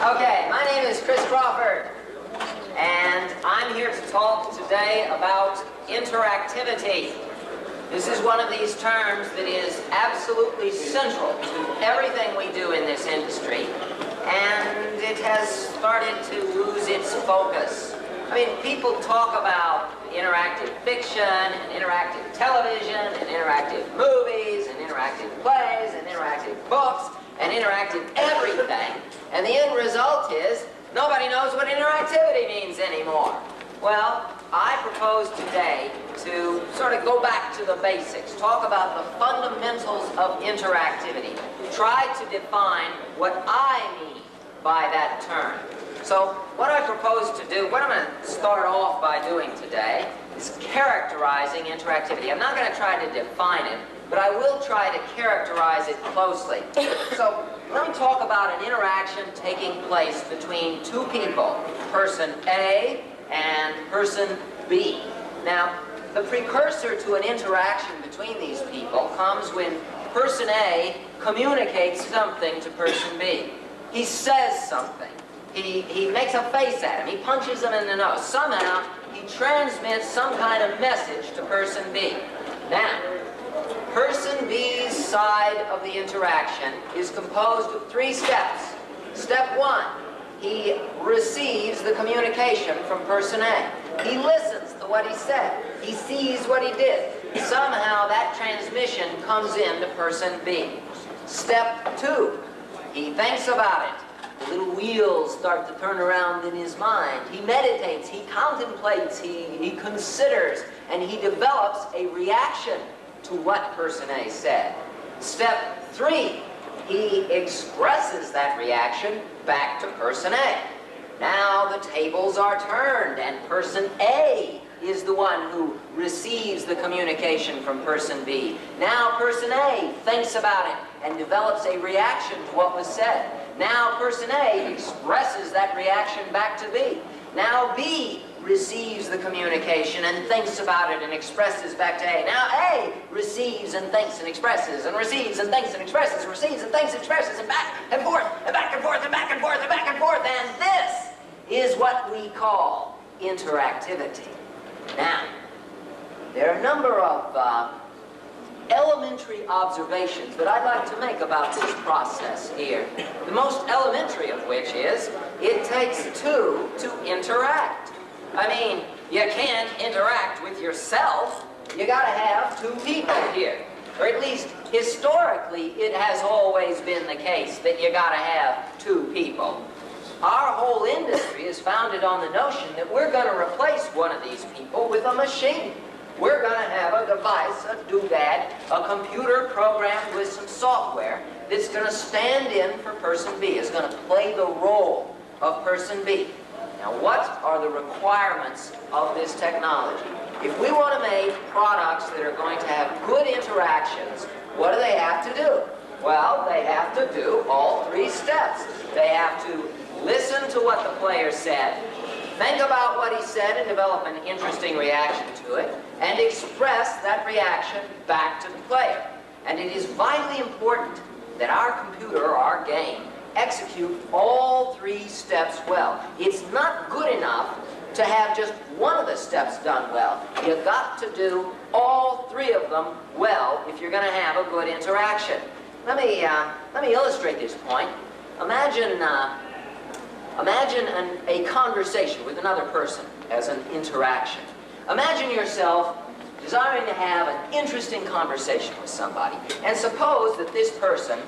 Okay, my name is Chris Crawford, and I'm here to talk today about interactivity. This is one of these terms that is absolutely central to everything we do in this industry, and it has started to lose its focus. I mean, people talk about interactive fiction, and interactive television, and interactive movies, and interactive plays, and interactive books, and interactive everything, and the end result is nobody knows what interactivity means anymore. Well, I propose today to sort of go back to the basics, talk about the fundamentals of interactivity, try to define what I mean by that term. So what I propose to do, what I'm going to start off by doing today, is characterizing interactivity. I'm not going to try to define it, but I will try to characterize it closely. So let me talk about an interaction taking place between two people, person A and person B. Now, the precursor to an interaction between these people comes when person A communicates something to person B. He says something. He makes a face at him. He punches him in the nose. Somehow, he transmits some kind of message to person B. Now, person B's side of the interaction is composed of 3 steps. Step 1, he receives the communication from person A. He listens to what he said. He sees what he did. Somehow that transmission comes in to person B. Step 2, he thinks about it. The little wheels start to turn around in his mind. He meditates, he contemplates, he considers, and he develops a reaction to what person A said. Step 3, he expresses that reaction back to person A. Now the tables are turned, and person A is the one who receives the communication from person B. Now person A thinks about it and develops a reaction to what was said. Now person A expresses that reaction back to B. Now B receives the communication and thinks about it and expresses back to A. Now A receives and thinks and expresses and receives and thinks and expresses, receives and thinks and expresses, and back and forth and back and forth and back and forth and back and forth. And this is what we call interactivity. Now, there are a number of elementary observations that I'd like to make about this process here. The most elementary of which is it takes 2 to interact. I mean, you can't interact with yourself. You gotta have 2 people here. Or at least historically, it has always been the case that you gotta have 2 people. Our whole industry is founded on the notion that we're gonna replace one of these people with a machine. We're gonna have a device, a doodad, a computer programmed with some software that's gonna stand in for person B, is gonna play the role of person B. Now, what are the requirements of this technology? If we want to make products that are going to have good interactions, what do they have to do? Well, they have to do all 3 steps. They have to listen to what the player said, think about what he said and develop an interesting reaction to it, and express that reaction back to the player. And it is vitally important that our computer or our game execute all 3 steps well. It's not good enough to have just one of the steps done well. You've got to do all 3 of them well if you're going to have a good interaction. Let me illustrate this point. Imagine a conversation with another person as an interaction. Imagine yourself desiring to have an interesting conversation with somebody, and suppose that this person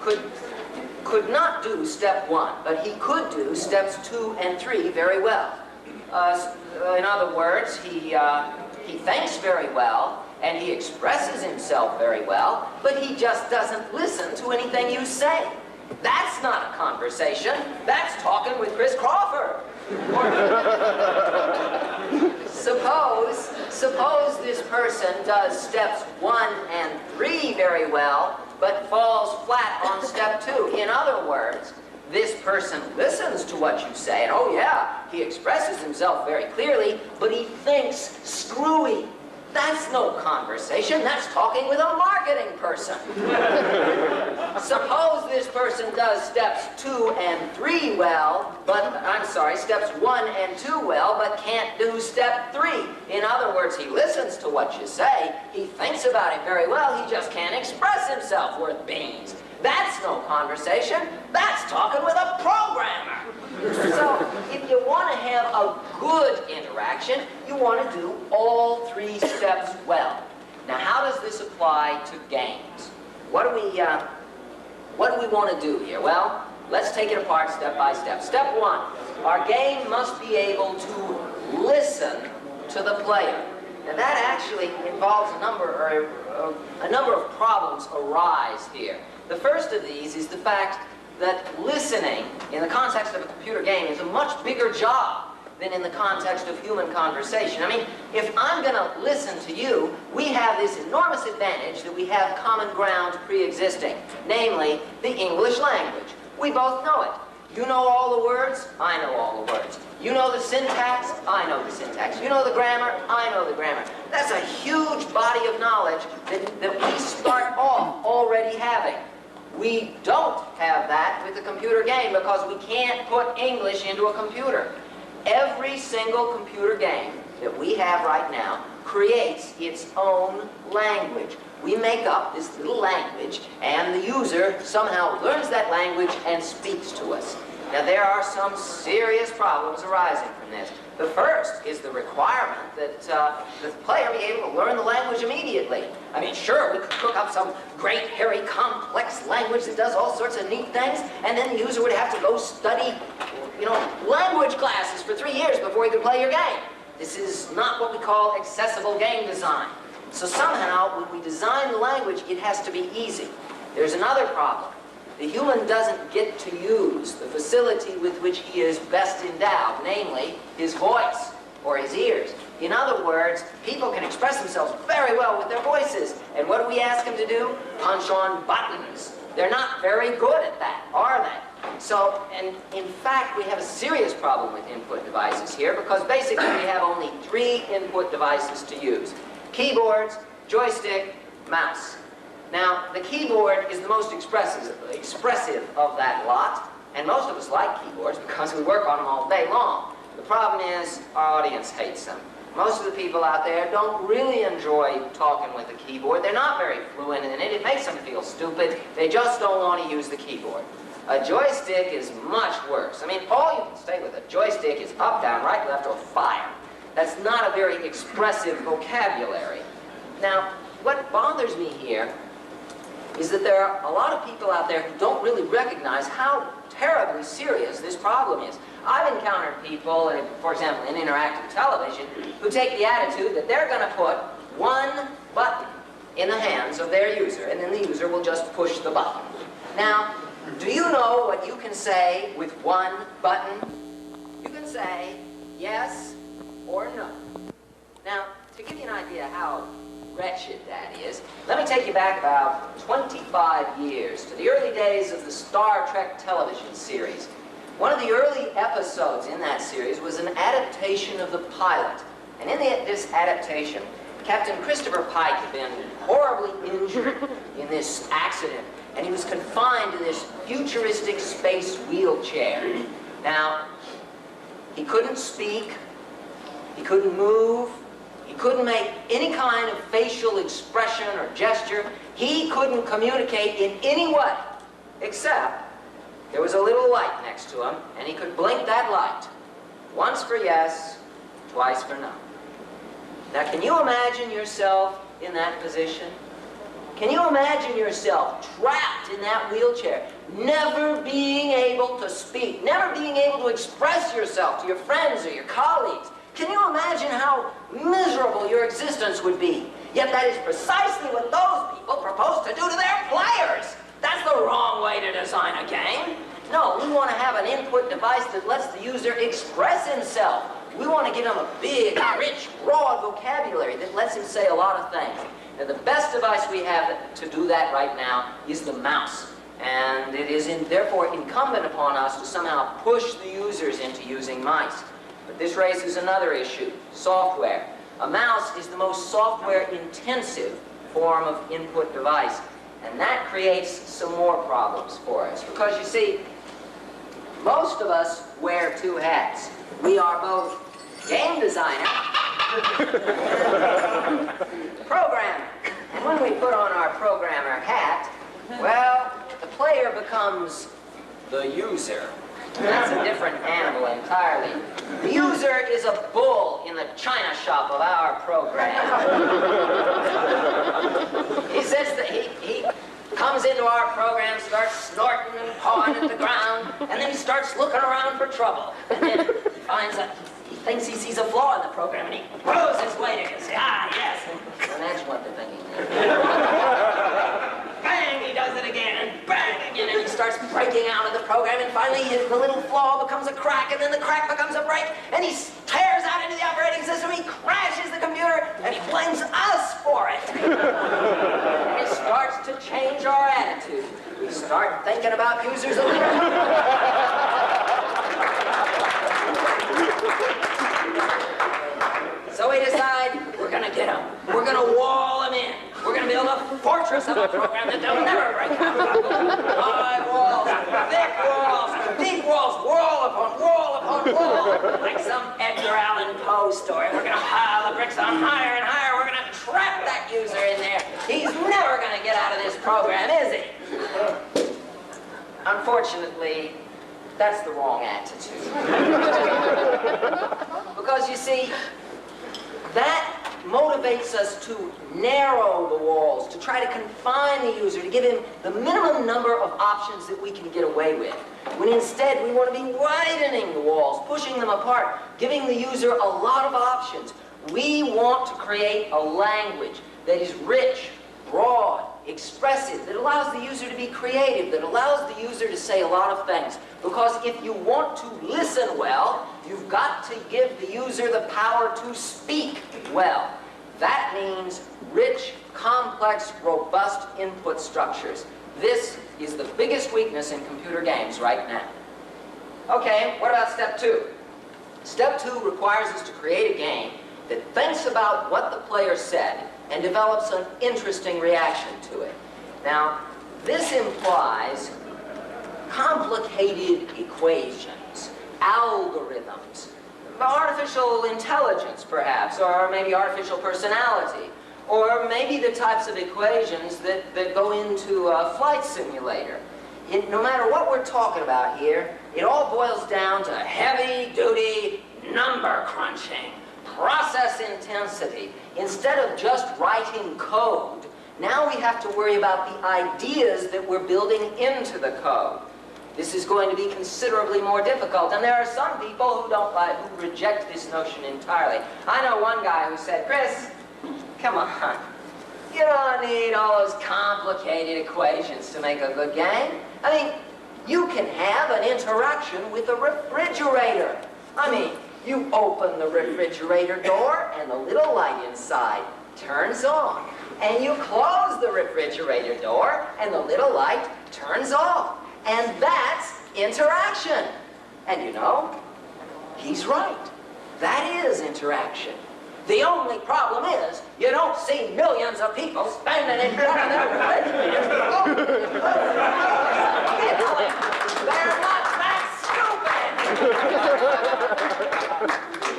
could not do step 1, but he could do steps 2 and 3 very well. In other words, he thinks very well, and he expresses himself very well, but he just doesn't listen to anything you say. That's not a conversation. That's talking with Chris Crawford. Suppose this person does steps 1 and 3 very well, but falls flat on step 2. In other words, this person listens to what you say, and oh yeah, he expresses himself very clearly, but he thinks screwy. That's no conversation. That's talking with a marketing person. Suppose this person does steps 2 and 3 well, steps 1 and 2 well, but can't do step 3. In other words, he listens to what you say, he thinks about it very well, he just can't express himself worth beans. That's no conversation. That's talking with a programmer. So, if you want to have a good interaction, you want to do all 3 steps well. Now, how does this apply to games? What do we want to do here? Well, let's take it apart step by step. Step 1, our game must be able to listen to the player. Now, that actually involves a number of problems arise here. The first of these is the fact that listening in the context of a computer game is a much bigger job than in the context of human conversation. I mean, if I'm going to listen to you, we have this enormous advantage that we have common ground pre-existing, namely the English language. We both know it. You know all the words, I know all the words. You know the syntax, I know the syntax. You know the grammar, I know the grammar. That's a huge body of knowledge that we start off already having. We don't have that with the computer game because we can't put English into a computer. Every single computer game that we have right now creates its own language. We make up this little language, and the user somehow learns that language and speaks to us. Now, there are some serious problems arising from this. The first is the requirement that the player be able to learn the language immediately. I mean, sure, we could cook up some great, hairy, complex language that does all sorts of neat things, and then the user would have to go study, language classes for 3 years before he could play your game. This is not what we call accessible game design. So somehow, when we design the language, it has to be easy. There's another problem. The human doesn't get to use the facility with which he is best endowed, namely his voice or his ears. In other words, people can express themselves very well with their voices. And what do we ask them to do? Punch on buttons. They're not very good at that, are they? So, and in fact, we have a serious problem with input devices here because basically we have only 3 input devices to use. Keyboards, joystick, mouse. Now, the keyboard is the most expressive of that lot, and most of us like keyboards because we work on them all day long. The problem is our audience hates them. Most of the people out there don't really enjoy talking with a keyboard. They're not very fluent in it. It makes them feel stupid. They just don't want to use the keyboard. A joystick is much worse. I mean, all you can say with a joystick is up, down, right, left, or fire. That's not a very expressive vocabulary. Now, what bothers me here is that there are a lot of people out there who don't really recognize how terribly serious this problem is. I've encountered people, for example, in interactive television, who take the attitude that they're going to put one button in the hands of their user, and then the user will just push the button. Now, do you know what you can say with one button? You can say yes or no. Now, to give you an idea how wretched that is, let me take you back about 25 years to the early days of the Star Trek television series. One of the early episodes in that series was an adaptation of the pilot. And in this adaptation, Captain Christopher Pike had been horribly injured in this accident, and he was confined to this futuristic space wheelchair. Now, he couldn't speak, he couldn't move, he couldn't make any kind of facial expression or gesture. He couldn't communicate in any way, except there was a little light next to him, and he could blink that light. Once for yes, twice for no. Now, can you imagine yourself in that position? Can you imagine yourself trapped in that wheelchair, never being able to speak, never being able to express yourself to your friends or your colleagues? Can you imagine how miserable your existence would be? Yet that is precisely what those people propose to do to their players. That's the wrong way to design a game. No, we want to have an input device that lets the user express himself. We want to give him a big, rich, broad vocabulary that lets him say a lot of things. Now, the best device we have to do that right now is the mouse. And it is therefore incumbent upon us to somehow push the users into using mice. But this raises another issue, software. A mouse is the most software-intensive form of input device, and that creates some more problems for us. Because you see, most of us wear two hats. We are both game designer, programmer. And when we put on our programmer hat, well, the player becomes the user. That's a different animal entirely. The user is a bull in the china shop of our program. He sits he comes into our program, starts snorting and pawing at the ground, and then he starts looking around for trouble. And then he thinks he sees a flaw in the program, and he throws his weight against it. Ah, yes. Imagine what they're thinking there. Bang, he does it again, and bang again, and he starts breaking out of the program, and finally the little flaw becomes a crack, and then the crack becomes a break, and he tears out into the operating system, he crashes the computer, and he blames us for it. And it starts to change our attitude. We start thinking about users a little. So we decide we're going to get them. We're going to wall them in. We're going to build a fortress of a program that they'll never break out. High walls, thick walls, deep walls, wall upon wall upon wall. Like some Edgar Allan Poe story. We're going to pile the bricks on higher and higher. We're going to trap that user in there. He's never going to get out of this program, is he? Unfortunately, that's the wrong attitude. Because you see, that motivates us to narrow the walls, to try to confine the user, to give him the minimum number of options that we can get away with. When instead we want to be widening the walls, pushing them apart, giving the user a lot of options. We want to create a language that is rich, broad, expressive, that allows the user to be creative, that allows the user to say a lot of things. Because if you want to listen well, you've got to give the user the power to speak well. That means rich, complex, robust input structures. This is the biggest weakness in computer games right now. Okay, what about step 2? Step 2 requires us to create a game that thinks about what the player said and develops an interesting reaction to it. Now, this implies complicated equations, algorithms, artificial intelligence, perhaps, or maybe artificial personality, or maybe the types of equations that go into a flight simulator. No matter what we're talking about here, it all boils down to heavy-duty number crunching, process intensity. Instead of just writing code, now we have to worry about the ideas that we're building into the code. This is going to be considerably more difficult, and there are some people who who reject this notion entirely. I know one guy who said, "Chris, come on, you don't need all those complicated equations to make a good game. I mean, you can have an interaction with a refrigerator. I mean, you open the refrigerator door and the little light inside turns on. And you close the refrigerator door and the little light turns off. And that's interaction." And you know, he's right. That is interaction. The only problem is, you don't see millions of people standing in front of their refrigerators. They're not that stupid!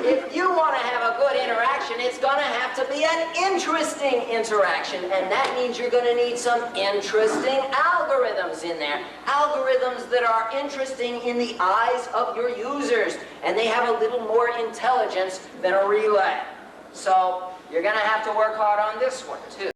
If you want to have a good interaction, it's going to have to be an interesting interaction, and that means you're going to need some interesting algorithms in there. Algorithms that are interesting in the eyes of your users, and they have a little more intelligence than a relay. So you're going to have to work hard on this one, too.